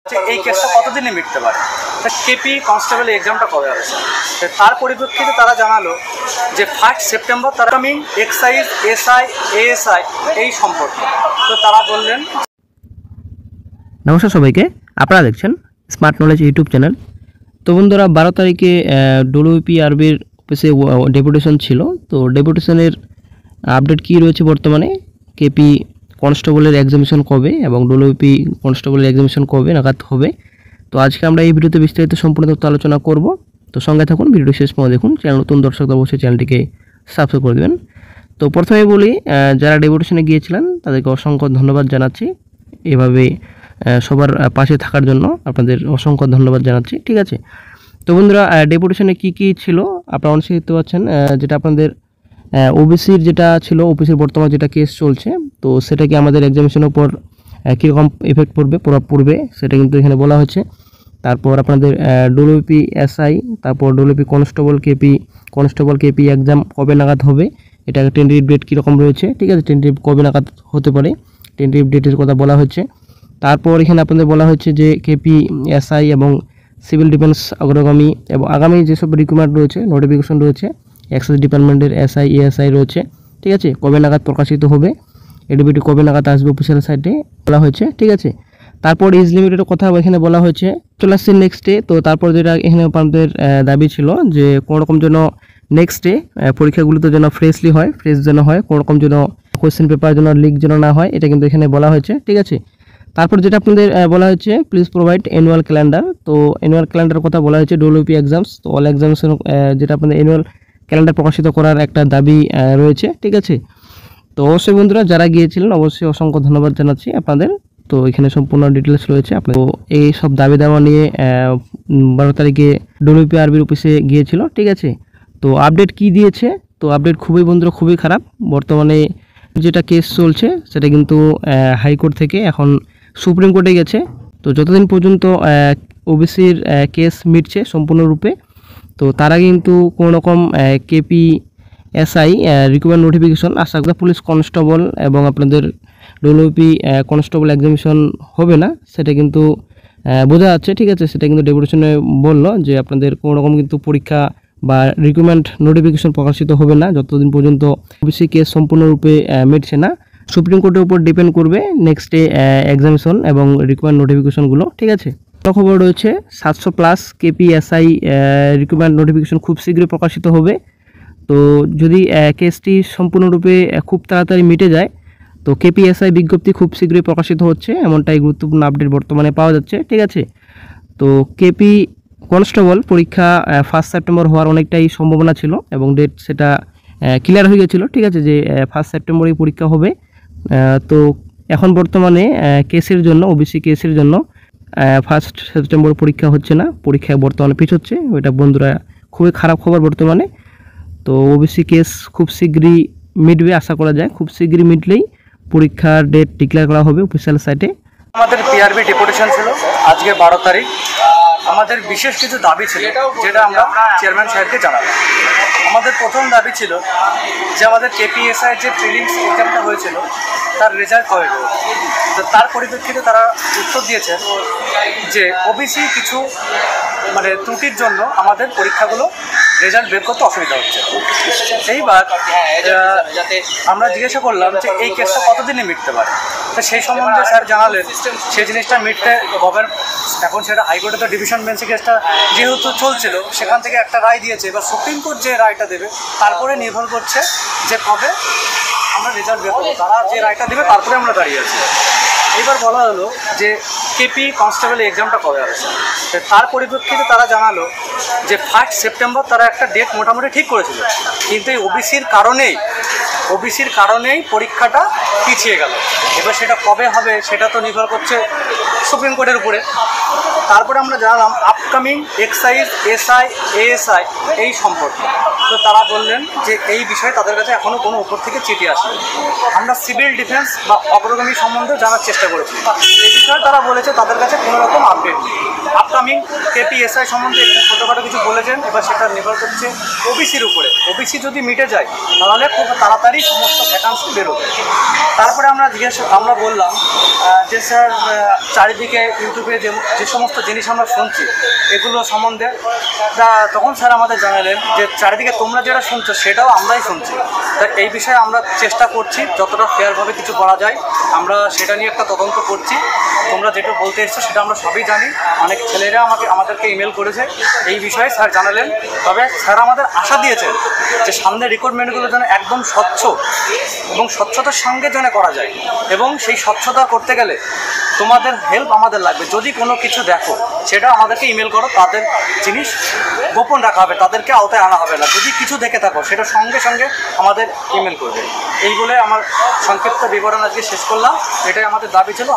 এই কেসটা কতদিনে মিটতে পারে? কেপি কনস্টেবল এক্সামটা কবে হবে? তার পরিপ্রেক্ষিতে তারা জানালো যে 1 সেপ্টেম্বর তারা এক্সাইজ এসআই এএসআই এই সম্পর্কে। তো তারা বললেন। নমস্কার সবাইকে, আপনারা দেখছেন স্মার্ট নলেজ ইউটিউব চ্যানেল। তো বন্ধুরা, 12 তারিখে ডব্লিউপিআরবির অফিসে ডেপুটেশন ছিল। তো ডেপুটেশনের আপডেট কী রয়েছে বর্তমানে, কেপি কনস্টেবলের এক্সামিনেশন কবে এবং ডব্লিউপি কনস্টেবলের এক্সামিনেশন কবে নাগাদ হবে। তো আজকে আমরা এই ভিডিওতে বিস্তারিত সম্পূর্ণ তথ্য আলোচনা করব। তো সঙ্গে থাকুন, ভিডিও শেষ পর্যন্ত দেখুন। চ্যানেল নতুন দর্শক অবশ্যই চ্যানেলটিকে সাবস্ক্রাইব করে দেবেন। তো প্রথমে বলি, যারা ডেপুটেশনে গিয়েছিলেন তাদেরকে অসংখ্য ধন্যবাদ জানাচ্ছি। এভাবে সবার পাশে থাকার জন্য আপনাদের অসংখ্য ধন্যবাদ জানাচ্ছি। ঠিক আছে, তো বন্ধুরা, ডেপুটেশনে কি কি ছিল আপনারা অনেক দেখতে পাচ্ছেন। যেটা আপনাদের ওবিসির যেটা ছিল, ওবিসির বর্তমান যেটা কেস চলছে, তো সেটা কি আমাদের এক্সামিনেশনের উপর কীরকম এফেক্ট পড়বে, প্রভাব পড়বে, সেটা কিন্তু এখানে বলা হচ্ছে। তারপর আপনাদের ডব্লিউপি এসআই, তারপর ডব্লিউপি কনস্টেবল কেপি এক্সাম কবে নাগাদ হবে, এটা টেন্টেটিভ ডেট কীরকম রয়েছে। ঠিক আছে, টেন্টেটিভ কবে নাগাদ হতে পারে, টেন্টেটিভ ডেটের কথা বলা হচ্ছে। তারপর এখানে আপনাদের বলা হচ্ছে যে কেপি এসআই এবং সিভিল ডিফেন্স অগ্রগামী এবং আগামী যেসব রিক্রুটমেন্ট রয়েছে, নোটিফিকেশন রয়েছে, এক্সাইজ ডিপার্টমেন্টের এসআই এএসআই রয়েছে। ঠিক আছে, কবে নাগাদ প্রকাশিত হবে, এডিবিটি কবে নাগাদ আসবে অফিসিয়াল সাইটে বলা হয়েছে। ঠিক আছে, তারপর এজ লিমিটের কথা এখানে বলা হয়েছে, চলে আসছে নেক্সট ডে। তো তারপর যেটা এখানে আপনাদের দাবি ছিল যে কোনোরকম যেন নেক্সট ডে পরীক্ষাগুলোতে যেন ফ্রেশ যেন হয়, কোনোরকম যেন কোয়েশ্চেন পেপার যেন লিক যেন না হয়, এটা কিন্তু এখানে বলা হয়েছে। ঠিক আছে, তারপর যেটা আপনাদের বলা হচ্ছে, প্লিজ প্রোভাইড অ্যানুয়াল ক্যালেন্ডার। তো অ্যানুয়াল ক্যালেন্ডার কথা বলা হয়েছে ডব্লিউপি এক্সামস, তো অল এক্সামস যেটা আপনাদের অ্যানুয়াল ক্যালেন্ডার প্রকাশিত করার একটা দাবি রয়েছে। ঠিক আছে, তো অবশ্যই বন্ধুরা যারা গিয়েছিলেন অবশ্যই অসংখ্য ধন্যবাদ জানাচ্ছি আপনাদের। তো এখানে সম্পূর্ণ ডিটেলস রয়েছে আপনার। তো এই সব দাবি দেওয়া নিয়ে 12 তারিখে ডব্লিউপিআরবির অফিসে গিয়েছিল। ঠিক আছে, তো আপডেট কি দিয়েছে, তো আপডেট খুবই বন্ধুরা খুবই খারাপ। বর্তমানে যেটা কেস চলছে সেটা কিন্তু হাইকোর্ট থেকে এখন সুপ্রিম কোর্টে গেছে। তো যতদিন পর্যন্ত ওবিসির কেস মিটছে সম্পূর্ণরূপে, তো তারা কিন্তু কোনো রকম কেপি এসআই রিক্রুটমেন্ট নোটিফিকেশন আশা করি পুলিশ কনস্টেবল এবং আপনাদের ডব্লিউপি কনস্টেবল এক্সামিনেশন হবে না, সেটা কিন্তু বোঝা যাচ্ছে। ঠিক আছে, সেটা কিন্তু ডেপুটেশনে বললো যে আপনাদের কোনো রকম কিন্তু পরীক্ষা বা রিক্রুটমেন্ট নোটিফিকেশন প্রকাশিত হবে না যতদিন পর্যন্ত ওবিসি কেস সম্পূর্ণরূপে মিটছে না। সুপ্রিম কোর্টের উপর ডিপেন্ড করবে নেক্সট ডে এক্সামিনেশন এবং রিক্রুটমেন্ট নোটিফিকেশনগুলো। ঠিক আছে, খবর রয়েছে 700+ কেপি এসআই রিক্রুটমেন্ট নোটিফিকেশন খুব শীঘ্রই প্রকাশিত হবে। তো যদি কেসটি সম্পূর্ণরূপে খুব তাড়াতাড়ি মিটে যায়, তো কেপিএসআই বিজ্ঞপ্তি খুব শীঘ্রই প্রকাশিত হচ্ছে, এমনটাই গুরুত্বপূর্ণ আপডেট বর্তমানে পাওয়া যাচ্ছে। ঠিক আছে, তো কেপি কনস্টেবল পরীক্ষা 1 সেপ্টেম্বর হওয়ার অনেকটাই সম্ভাবনা ছিল এবং ডেট সেটা ক্লিয়ার হয়ে গেছিলো। ঠিক আছে, যে 1 সেপ্টেম্বরই পরীক্ষা হবে। তো এখন বর্তমানে কেসের জন্য, ওবিসি কেসের জন্য 1 সেপ্টেম্বর পরীক্ষা হচ্ছে না, পরীক্ষা বর্তমানে পিছোচ্ছে। ওইটা বন্ধুরা খুবই খারাপ খবর বর্তমানে। তো ওবিসি কেস খুব শীঘ্রই মিটবে আশা করা যায়, খুব শীঘ্রই মিটলেই পরীক্ষার ডেট ডিক্লেয়ার করা হবে অফিসিয়াল সাইটে। আমাদের পিআরবি ডেপুটেশন ছিল আজকে 12 তারিখ। আমাদের বিশেষ কিছু দাবি ছিল যেটা আমরা চেয়ারম্যান সাহেবকে জানালাম। আমাদের প্রথম দাবি ছিল যে আমাদের কেপিএসআই যে প্রিলিমস এক্সামটা হয়েছিল তার রেজাল্ট কবে বেরোবে। তো তার পরিপ্রেক্ষিতে তারা উত্তর দিয়েছেন যে ওবিসি কিছু ত্রুটির জন্য আমাদের পরীক্ষাগুলো রেজাল্ট বের করতে অসুবিধা হচ্ছে। এইবার আমরা জিজ্ঞাসা করলাম যে এই কেসটা কতদিনে মিটতে পারে। তো সেই সম্বন্ধে স্যার জানালেন সেই জিনিসটা মিটতে এখন সেটা হাইকোর্টে তো ডিভিশন বেঞ্চে কেসটা যেহেতু চলছিল, সেখান থেকে একটা রায় দিয়েছে। এবার সুপ্রিম কোর্ট যে রায়টা দেবে তারপরে নির্ভর করছে যে কবে আমরা রেজাল্ট বের করবো। তারা যে রায়টা দেবে তারপরে আমরা দাঁড়িয়ে আছি। এবার বলা হলো যে কেপি কনস্টেবল এক্সামটা কবে হবে। তার পরিপ্রেক্ষিতে তারা জানালো যে 1 সেপ্টেম্বর তারা একটা ডেট মোটামুটি ঠিক করেছিল, কিন্তু এই ওবিসির কারণেই পরীক্ষাটা পিছিয়ে গেল। এবার সেটা কবে হবে সেটা তো নির্ভর করছে সুপ্রিম কোর্টের উপরে। তারপরে আমরা জানালাম আপকামিং এক্সাইজ এসআই এএসআই এই সম্পর্কে। তো তারা বললেন যে এই বিষয়ে তাদের কাছে এখনও কোনো উপর থেকে চিঠি আসেনি। আমরা সিভিল ডিফেন্স বা অগ্রগামী সম্বন্ধে জানার চেষ্টা করেছি, এই বিষয়ে তারা বলেছে তাদের কাছে কোনো রকম আপডেট নেই। আপকামিং কেপিএসআই সম্বন্ধে একটু ছোটোখাটো কিছু বলেছেন, এবার সেটা নির্ভর করছে ওবিসির উপরে। ওবিসি যদি মিটে যায় তাহলে খুব তাড়াতাড়ি সমস্ত ভ্যাকান্সি বেরোবে। তারপরে আমরা বললাম যে স্যার চারিদিকে ইউটিউবে যে সমস্ত জিনিস আমরা শুনছি এগুলো সম্বন্ধে তখন স্যার আমাদের জানালেন যে চারিদিকে তোমরা যেটা শুনছো সেটাও আমরাই শুনছি। তা এই বিষয়ে আমরা চেষ্টা করছি যতটা ফেয়ারভাবে কিছু করা যায়, আমরা সেটা নিয়ে একটা তদন্ত করছি। তোমরা যেটা বলতে এসছো সেটা আমরা সবই জানি, অনেক ছেলেরা আমাদেরকে ইমেল করেছে এই বিষয়ে স্যার জানালেন। তবে স্যার আমাদের আশা দিয়েছেন যে সামনে রিক্রুটমেন্টগুলো যেন একদম স্বচ্ছ এবং স্বচ্ছতার সঙ্গে যেন করা যায়, এবং সেই স্বচ্ছতা করতে গেলে তোমাদের হেল্প আমাদের লাগবে। যদি কোনো কিছু দেখো সেটা আমাদেরকে ইমেল করো, তাদের জিনিস গোপন রাখা হবে, তাদেরকে আওতায় আনা হবে না। যদি কিছু দেখে থাকো সেটা সঙ্গে সঙ্গে আমাদের ইমেল করবে। এই বলে আমার সংক্ষিপ্ত বিবরণ আজকে শেষ করলাম। এটাই আমাদের দাবি ছিল।